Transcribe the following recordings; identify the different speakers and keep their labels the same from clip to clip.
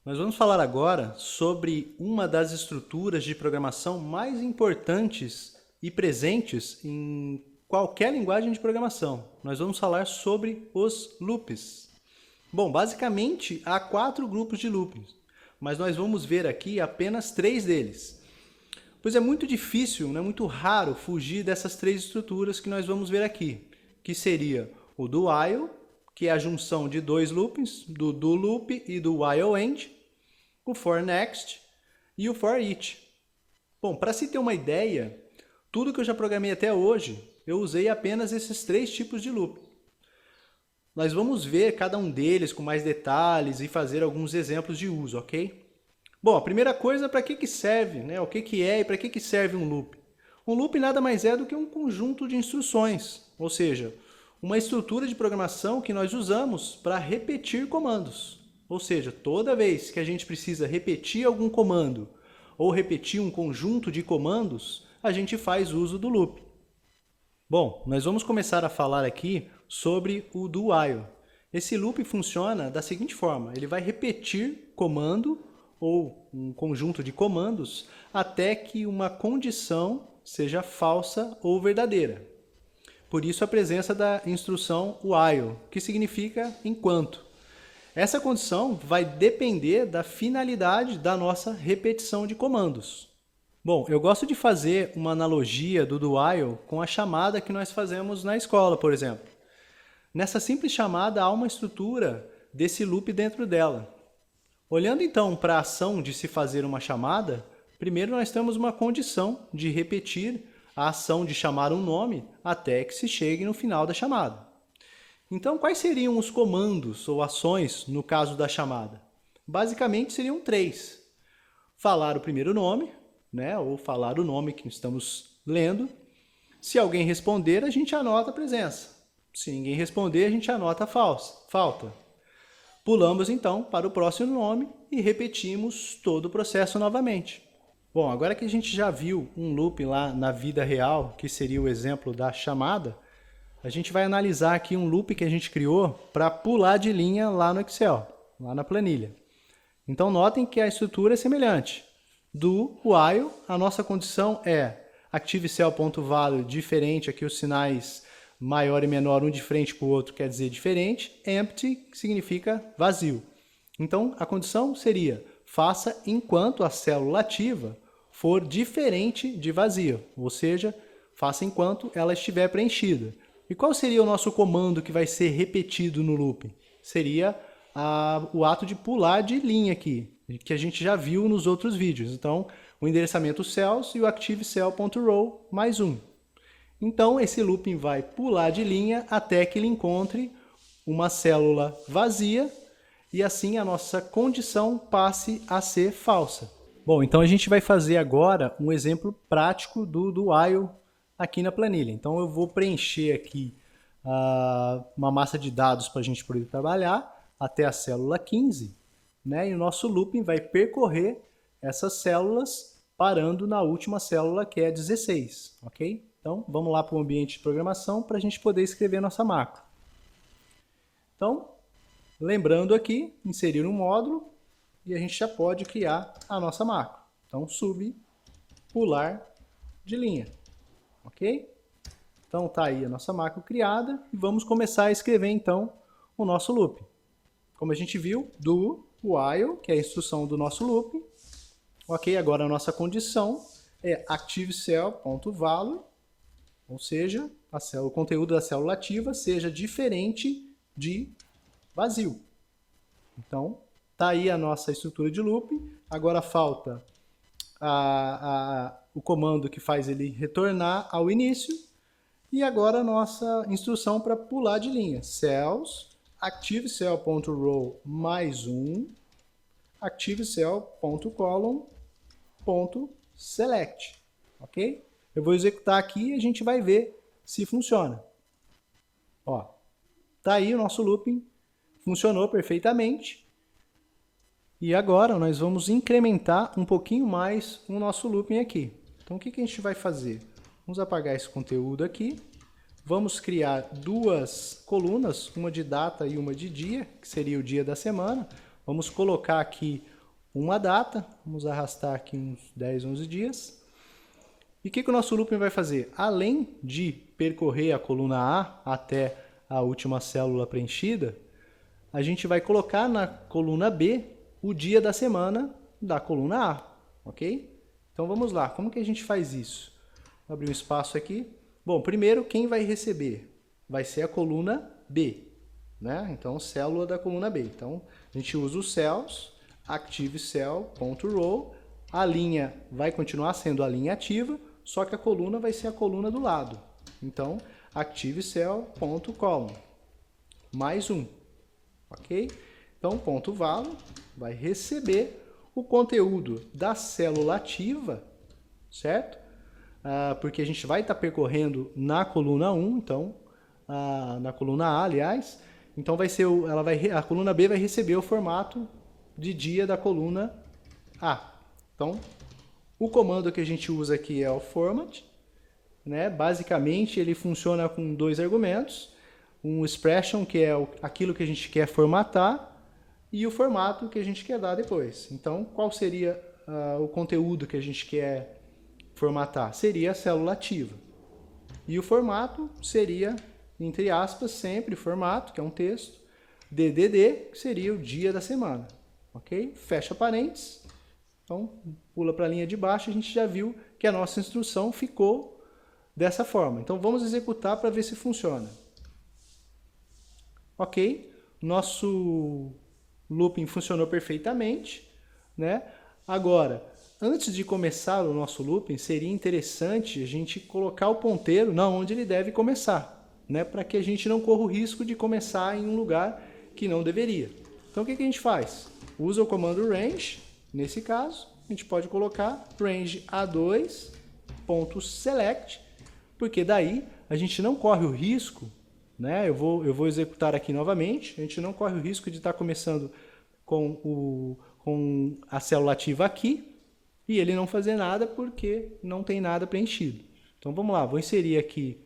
Speaker 1: Nós vamos falar agora sobre uma das estruturas de programação mais importantes e presentes em qualquer linguagem de programação. Nós vamos falar sobre os loops. Bom, basicamente há 4 grupos de loops, mas nós vamos ver aqui apenas 3 deles. Pois é muito difícil, muito raro fugir dessas 3 estruturas que nós vamos ver aqui, que seria o do while, que é a junção de 2 loops, do do loop e do while end, o for next e o for each. Bom, para se ter uma ideia, tudo que eu já programei até hoje, eu usei apenas esses 3 tipos de loop. Nós vamos ver cada um deles com mais detalhes e fazer alguns exemplos de uso, ok? Bom, a primeira coisa, para que serve, o que é e para que serve um loop? Um loop nada mais é do que um conjunto de instruções, ou seja, uma estrutura de programação que nós usamos para repetir comandos. Ou seja, toda vez que a gente precisa repetir algum comando ou repetir um conjunto de comandos, a gente faz uso do loop. Bom, nós vamos começar a falar aqui sobre o do while. Esse loop funciona da seguinte forma, ele vai repetir comando ou um conjunto de comandos até que uma condição seja falsa ou verdadeira. Por isso a presença da instrução while, que significa enquanto. Essa condição vai depender da finalidade da nossa repetição de comandos. Bom, eu gosto de fazer uma analogia do while com a chamada que nós fazemos na escola, por exemplo. Nessa simples chamada há uma estrutura desse loop dentro dela. Olhando então para a ação de se fazer uma chamada, primeiro nós temos uma condição de repetir a ação de chamar um nome até que se chegue no final da chamada. Então, quais seriam os comandos ou ações no caso da chamada? Basicamente seriam 3. Falar o primeiro nome, ou falar o nome que estamos lendo. Se alguém responder, a gente anota a presença. Se ninguém responder, a gente anota a falta. Pulamos então para o próximo nome e repetimos todo o processo novamente. Bom, agora que a gente já viu um loop lá na vida real, que seria o exemplo da chamada, a gente vai analisar aqui um loop que a gente criou para pular de linha lá no Excel, lá na planilha. Então notem que a estrutura é semelhante. Do while, a nossa condição é ActiveCell.value diferente, aqui os sinais maior e menor, um de frente para o outro quer dizer diferente, empty, que significa vazio. Então, a condição seria, faça enquanto a célula ativa for diferente de vazia, ou seja, faça enquanto ela estiver preenchida. E qual seria o nosso comando que vai ser repetido no loop? Seria o ato de pular de linha aqui, que a gente já viu nos outros vídeos. Então, o endereçamento cells e o ActiveCell.row mais 1. Então, esse looping vai pular de linha até que ele encontre uma célula vazia e assim a nossa condição passe a ser falsa. Bom, então a gente vai fazer agora um exemplo prático do while aqui na planilha. Então, eu vou preencher aqui uma massa de dados para a gente poder trabalhar até a célula 15, e o nosso looping vai percorrer essas células parando na última célula que é 16, ok? Então, vamos lá para o ambiente de programação para a gente poder escrever nossa macro. Então, lembrando aqui, inserir um módulo e a gente já pode criar a nossa macro. Então, sub, pular de linha, ok? Então, está aí a nossa macro criada e vamos começar a escrever, então, o nosso loop. Como a gente viu, do while, que é a instrução do nosso loop. Ok, agora a nossa condição é ActiveCell.value, ou seja, o conteúdo da célula ativa seja diferente de vazio. Então, está aí a nossa estrutura de loop. Agora falta o comando que faz ele retornar ao início. E agora a nossa instrução para pular de linha. Cells, ActiveCell.row mais 1, ActiveCell.column.select. Ok? Eu vou executar aqui e a gente vai ver se funciona. Ó, tá aí o nosso looping, funcionou perfeitamente. E agora nós vamos incrementar um pouquinho mais o nosso looping aqui. Então o que a gente vai fazer? Vamos apagar esse conteúdo aqui. Vamos criar 2 colunas, uma de data e uma de dia, que seria o dia da semana. Vamos colocar aqui uma data, vamos arrastar aqui uns 10, 11 dias. E o que o nosso looping vai fazer? Além de percorrer a coluna A até a última célula preenchida, a gente vai colocar na coluna B o dia da semana da coluna A, ok? Então vamos lá, como que a gente faz isso? Vou abrir um espaço aqui. Bom, primeiro quem vai receber? Vai ser a coluna B, né? Então célula da coluna B. Então a gente usa os cells, ActiveCell.row, a linha vai continuar sendo a linha ativa, só que a coluna vai ser a coluna do lado. Então ActiveCell.column, mais um, ok? Então ponto value vai receber o conteúdo da célula ativa, certo? Porque a gente vai estar percorrendo na coluna 1, então, na coluna A, aliás, então vai ser a coluna B vai receber o formato de dia da coluna A. Então, o comando que a gente usa aqui é o format, né? Basicamente ele funciona com dois argumentos, um expression, que é aquilo que a gente quer formatar, e o formato que a gente quer dar depois. Então, qual seria o conteúdo que a gente quer formatar? Seria a célula ativa. E o formato seria, entre aspas, sempre formato, que é um texto, DDD, que seria o dia da semana. Ok? Fecha parênteses. Então, pula para a linha de baixo, a gente já viu que a nossa instrução ficou dessa forma. Então, vamos executar para ver se funciona. Ok? Nosso looping funcionou perfeitamente, né? Agora, antes de começar o nosso looping, seria interessante a gente colocar o ponteiro onde ele deve começar, né? Para que a gente não corra o risco de começar em um lugar que não deveria. Então, o que a gente faz? Usa o comando range, nesse caso, a gente pode colocar range a2.select, porque daí a gente não corre o risco, né? Eu vou executar aqui novamente, a gente não corre o risco de estar começando com a célula ativa aqui e ele não fazer nada porque não tem nada preenchido. Então vamos lá, vou inserir aqui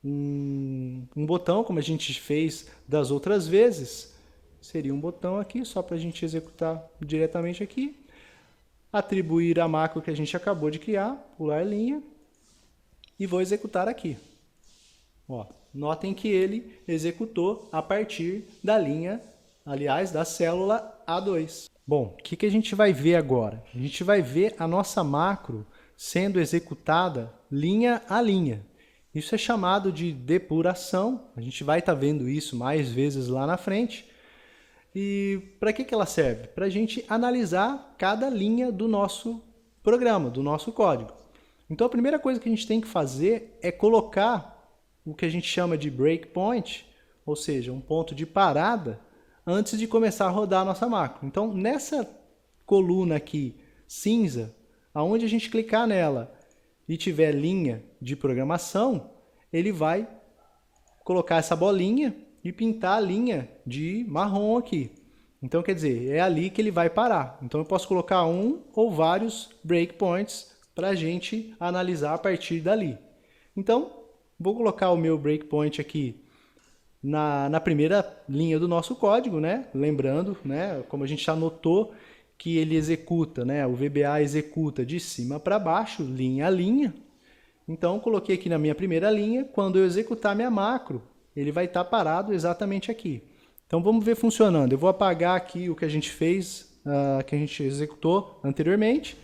Speaker 1: um botão, como a gente fez das outras vezes. Seria um botão aqui, só para a gente executar diretamente aqui. Atribuir a macro que a gente acabou de criar, pular linha, e vou executar aqui. Ó, notem que ele executou a partir da linha, aliás, da célula A2. Bom, o que a gente vai ver agora? A gente vai ver a nossa macro sendo executada linha a linha. Isso é chamado de depuração. A gente vai estar vendo isso mais vezes lá na frente. E para que ela serve? Para a gente analisar cada linha do nosso programa, do nosso código. Então a primeira coisa que a gente tem que fazer é colocar o que a gente chama de breakpoint, ou seja, um ponto de parada, antes de começar a rodar a nossa macro. Então nessa coluna aqui cinza, aonde a gente clicar nela e tiver linha de programação, ele vai colocar essa bolinha e pintar a linha de marrom aqui. Então, quer dizer, é ali que ele vai parar. Então, eu posso colocar um ou vários breakpoints para a gente analisar a partir dali. Então, vou colocar o meu breakpoint aqui na primeira linha do nosso código, né? Lembrando, né, como a gente já notou, que ele executa, né, o VBA executa de cima para baixo, linha a linha. Então, coloquei aqui na minha primeira linha. Quando eu executar minha macro, ele vai estar parado exatamente aqui. Então vamos ver funcionando. Eu vou apagar aqui o que a gente fez, que a gente executou anteriormente.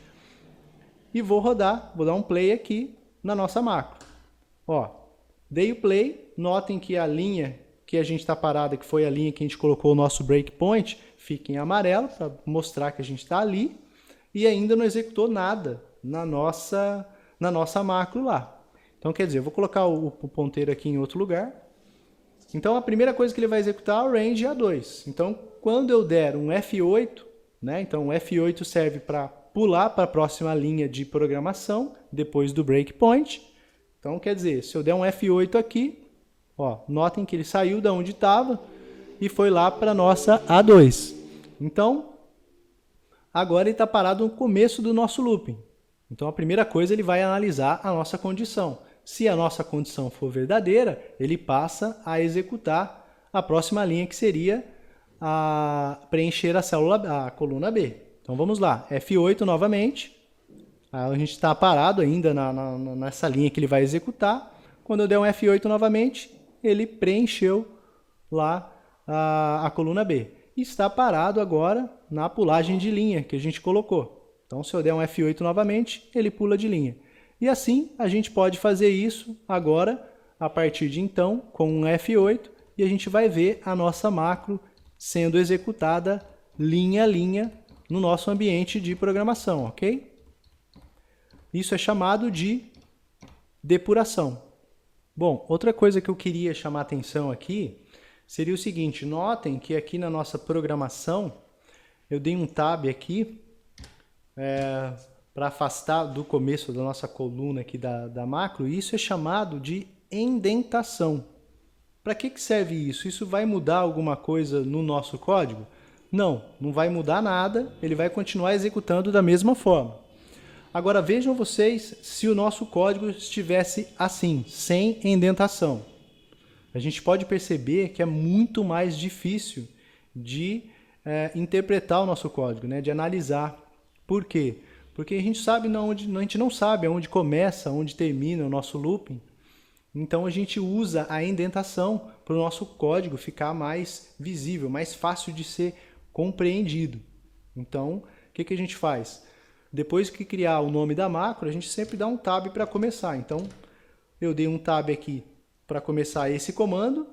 Speaker 1: E vou rodar, vou dar um play aqui na nossa macro. Ó, dei o play, notem que a linha que a gente está parada, que foi a linha que a gente colocou o nosso breakpoint, fica em amarelo, para mostrar que a gente está ali. E ainda não executou nada na nossa macro lá. Então quer dizer, eu vou colocar o ponteiro aqui em outro lugar. Então, a primeira coisa que ele vai executar é o range A2. Então, quando eu der um F8, né, então o F8 serve para pular para a próxima linha de programação, depois do breakpoint. Então, quer dizer, se eu der um F8 aqui, ó, notem que ele saiu da onde estava e foi lá para a nossa A2. Então, agora ele está parado no começo do nosso looping. Então, a primeira coisa, ele vai analisar a nossa condição. Se a nossa condição for verdadeira, ele passa a executar a próxima linha, que seria preencher a coluna B. Então vamos lá, F8 novamente. A gente está parado ainda nessa linha que ele vai executar. Quando eu der um F8 novamente, ele preencheu lá a coluna B. E está parado agora na pulagem de linha que a gente colocou. Então se eu der um F8 novamente, ele pula de linha. E assim a gente pode fazer isso agora, a partir de então, com um F8, e a gente vai ver a nossa macro sendo executada linha a linha no nosso ambiente de programação, ok? Isso é chamado de depuração. Bom, outra coisa que eu queria chamar a atenção aqui seria o seguinte, notem que aqui na nossa programação, eu dei um tab aqui para afastar do começo da nossa coluna aqui da macro, e isso é chamado de indentação. Para que serve isso? Isso vai mudar alguma coisa no nosso código? Não, não vai mudar nada, ele vai continuar executando da mesma forma. Agora vejam vocês se o nosso código estivesse assim, sem indentação. A gente pode perceber que é muito mais difícil de interpretar o nosso código, né? De analisar. Por quê? Porque a gente não sabe aonde começa, onde termina o nosso looping. Então a gente usa a indentação para o nosso código ficar mais visível, mais fácil de ser compreendido. Então, o que a gente faz? Depois que criar o nome da macro, a gente sempre dá um tab para começar. Então, eu dei um tab aqui para começar esse comando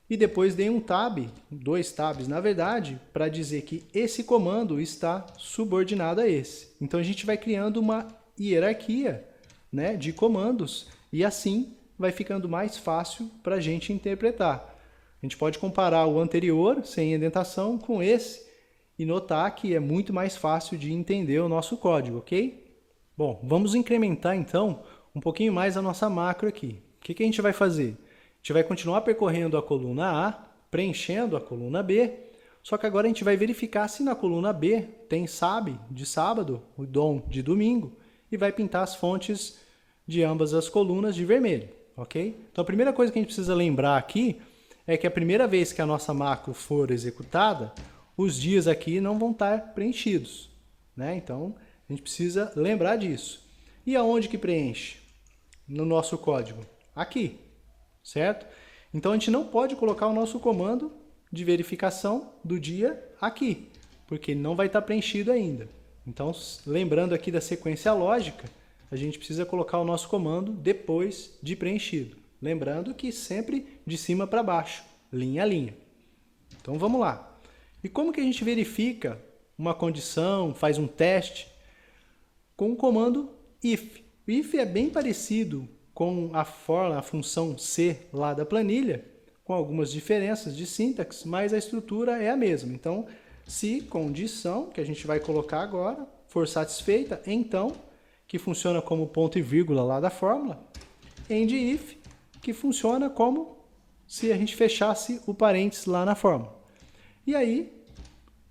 Speaker 1: e depois dei um tab, 2 tabs na verdade, para dizer que esse comando está subordinado a esse. Então, a gente vai criando uma hierarquia, né, de comandos e assim vai ficando mais fácil para a gente interpretar. A gente pode comparar o anterior, sem indentação, com esse e notar que é muito mais fácil de entender o nosso código, ok? Bom, vamos incrementar então um pouquinho mais a nossa macro aqui. O que a gente vai fazer? A gente vai continuar percorrendo a coluna A, preenchendo a coluna B, só que agora a gente vai verificar se na coluna B tem SAB de sábado, o DOM de domingo, e vai pintar as fontes de ambas as colunas de vermelho, ok? Então a primeira coisa que a gente precisa lembrar aqui é que a primeira vez que a nossa macro for executada, os dias aqui não vão estar preenchidos, né? Então, a gente precisa lembrar disso. E aonde que preenche? No nosso código. Aqui, certo? Então, a gente não pode colocar o nosso comando de verificação do dia aqui, porque não vai estar preenchido ainda. Então, lembrando aqui da sequência lógica, a gente precisa colocar o nosso comando depois de preenchido. Lembrando que sempre de cima para baixo, linha a linha. Então, vamos lá. E como que a gente verifica uma condição, faz um teste? Com o comando if. O if é bem parecido com a função C lá da planilha, com algumas diferenças de sintaxe, mas a estrutura é a mesma. Então, se condição, que a gente vai colocar agora, for satisfeita, então, que funciona como ponto e vírgula lá da fórmula, end if, que funciona como se a gente fechasse o parênteses lá na fórmula. E aí,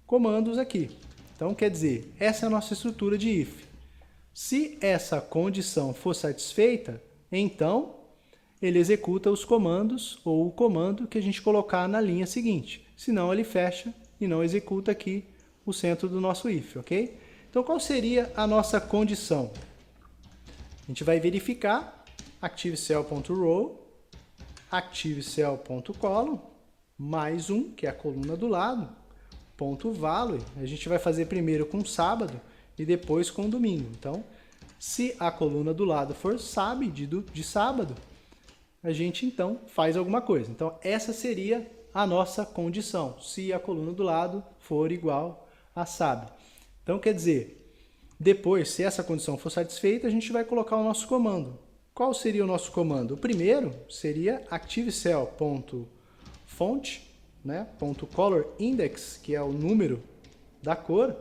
Speaker 1: comandos aqui. Então, quer dizer, essa é a nossa estrutura de if. Se essa condição for satisfeita, então ele executa os comandos ou o comando que a gente colocar na linha seguinte. Senão ele fecha e não executa aqui o centro do nosso if, ok? Então, qual seria a nossa condição? A gente vai verificar ActiveCell.row, ActiveCell.column, mais um, que é a coluna do lado, ponto value, a gente vai fazer primeiro com sábado e depois com domingo. Então, se a coluna do lado for SAB de sábado, a gente então faz alguma coisa. Então, essa seria a nossa condição, se a coluna do lado for igual a SAB. Então, quer dizer, depois, se essa condição for satisfeita, a gente vai colocar o nosso comando. Qual seria o nosso comando? O primeiro seria ActiveCell.font, né? .color index, que é o número da cor,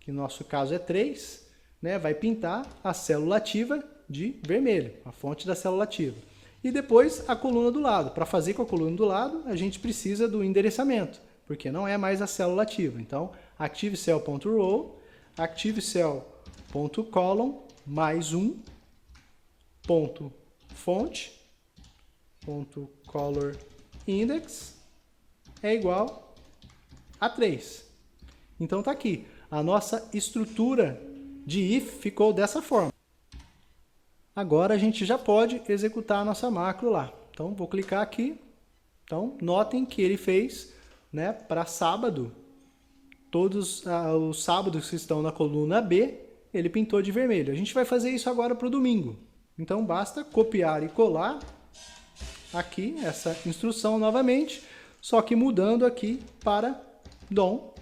Speaker 1: que no nosso caso é 3, né? Vai pintar a célula ativa de vermelho, a fonte da célula ativa. E depois a coluna do lado. Para fazer com a coluna do lado, a gente precisa do endereçamento, porque não é mais a célula ativa. Então, ActiveCell.row, ActiveCell.column, mais um, ponto fonte, ponto color index, é igual a 3. Então tá aqui, a nossa estrutura de if ficou dessa forma. Agora a gente já pode executar a nossa macro lá. Então vou clicar aqui. Então notem que ele fez, né, para sábado, todos os sábados que estão na coluna B, ele pintou de vermelho. A gente vai fazer isso agora para o domingo. Então basta copiar e colar aqui essa instrução novamente, só que mudando aqui para DOM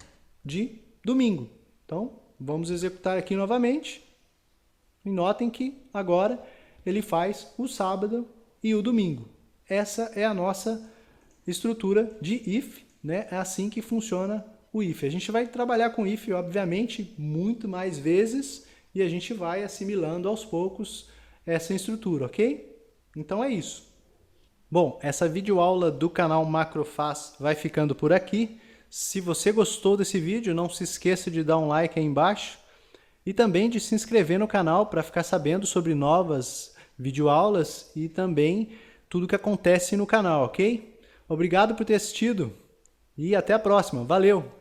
Speaker 1: de domingo. Então vamos executar aqui novamente. E notem que agora ele faz o sábado e o domingo. Essa é a nossa estrutura de if, né? É assim que funciona o if. A gente vai trabalhar com if, obviamente, muito mais vezes e a gente vai assimilando aos poucos essa estrutura, ok? Então é isso. Bom, essa videoaula do canal Macrofaz vai ficando por aqui. Se você gostou desse vídeo, não se esqueça de dar um like aí embaixo e também de se inscrever no canal para ficar sabendo sobre novas videoaulas e também tudo que acontece no canal, ok? Obrigado por ter assistido e até a próxima. Valeu!